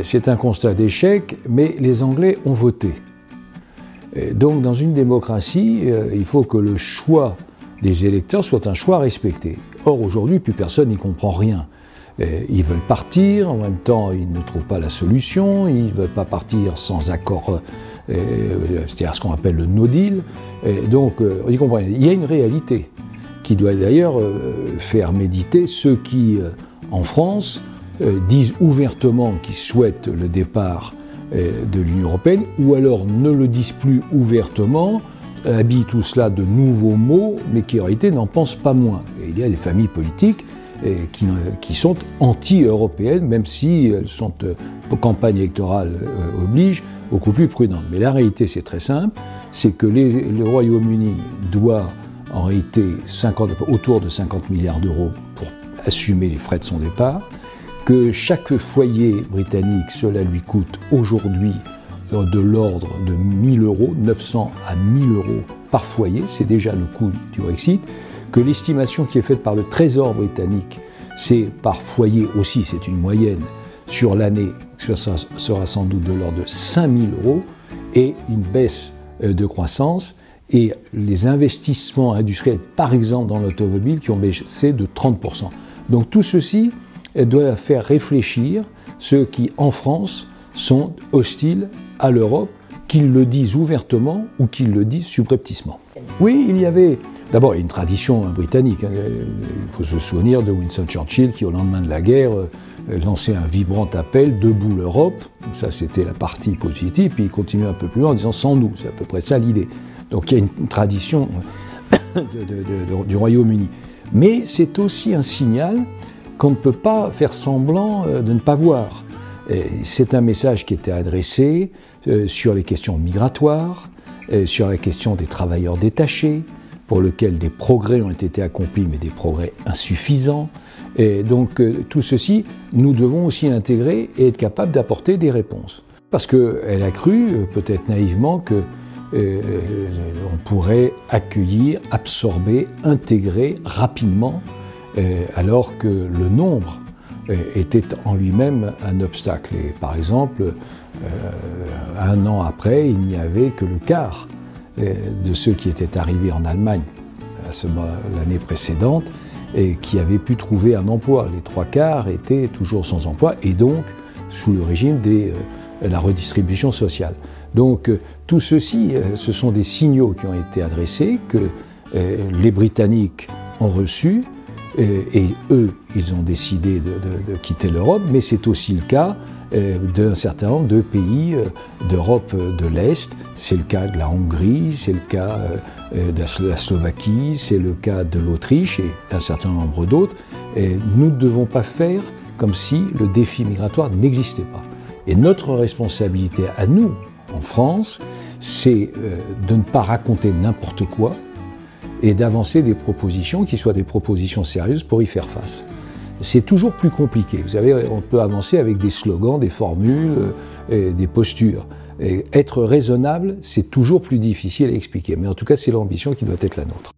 C'est un constat d'échec, mais les Anglais ont voté. Donc dans une démocratie, il faut que le choix des électeurs soit un choix respecté. Or aujourd'hui, plus personne n'y comprend rien. Ils veulent partir, en même temps ils ne trouvent pas la solution, ils ne veulent pas partir sans accord, c'est-à-dire ce qu'on appelle le no deal. Donc on y comprend. Il y a une réalité qui doit d'ailleurs faire méditer ceux qui, en France, disent ouvertement qu'ils souhaitent le départ de l'Union européenne, ou alors ne le disent plus ouvertement, habillent tout cela de nouveaux mots, mais qui en réalité n'en pensent pas moins. Et il y a des familles politiques qui sont anti-européennes, même si elles sont, campagne électorale oblige, beaucoup plus prudentes. Mais la réalité, c'est très simple, c'est que le Royaume-Uni doit en réalité autour de 50 milliards d'euros pour assumer les frais de son départ, que chaque foyer britannique, cela lui coûte aujourd'hui de l'ordre de 1 000 euros, 900 à 1 000 euros par foyer, c'est déjà le coût du Brexit, que l'estimation qui est faite par le Trésor britannique, c'est par foyer aussi, c'est une moyenne, sur l'année, ça sera sans doute de l'ordre de 5 000 euros, et une baisse de croissance, et les investissements industriels, par exemple dans l'automobile, qui ont baissé de 30%. Donc tout ceci doit faire réfléchir ceux qui, en France, sont hostiles à l'Europe, qu'ils le disent ouvertement ou qu'ils le disent subrepticement. Oui, il y avait d'abord une tradition britannique. Il faut se souvenir de Winston Churchill qui, au lendemain de la guerre, lançait un vibrant appel « Debout l'Europe ». Ça, c'était la partie positive. Puis il continue un peu plus loin en disant « Sans nous ». C'est à peu près ça l'idée. Donc il y a une tradition du Royaume-Uni. Mais c'est aussi un signal qu'on ne peut pas faire semblant de ne pas voir. C'est un message qui était adressé sur les questions migratoires, sur la question des travailleurs détachés, pour lequel des progrès ont été accomplis, mais des progrès insuffisants. Et donc tout ceci, nous devons aussi l'intégrer et être capables d'apporter des réponses. Parce qu'elle a cru, peut-être naïvement, que on pourrait accueillir, absorber, intégrer rapidement, alors que le nombre était en lui-même un obstacle. Et par exemple, un an après, il n'y avait que le quart de ceux qui étaient arrivés en Allemagne l'année précédente et qui avaient pu trouver un emploi. Les 3/4 étaient toujours sans emploi et donc sous le régime de la redistribution sociale. Donc tout ceci, ce sont des signaux qui ont été adressés, que les Britanniques ont reçus, et eux, ils ont décidé de quitter l'Europe, mais c'est aussi le cas d'un certain nombre de pays d'Europe de l'Est. C'est le cas de la Hongrie, c'est le cas de la Slovaquie, c'est le cas de l'Autriche et un certain nombre d'autres. Nous ne devons pas faire comme si le défi migratoire n'existait pas. Et notre responsabilité à nous, en France, c'est de ne pas raconter n'importe quoi et d'avancer des propositions qui soient des propositions sérieuses pour y faire face. C'est toujours plus compliqué. Vous savez, on peut avancer avec des slogans, des formules, des postures. Et être raisonnable, c'est toujours plus difficile à expliquer. Mais en tout cas, c'est l'ambition qui doit être la nôtre.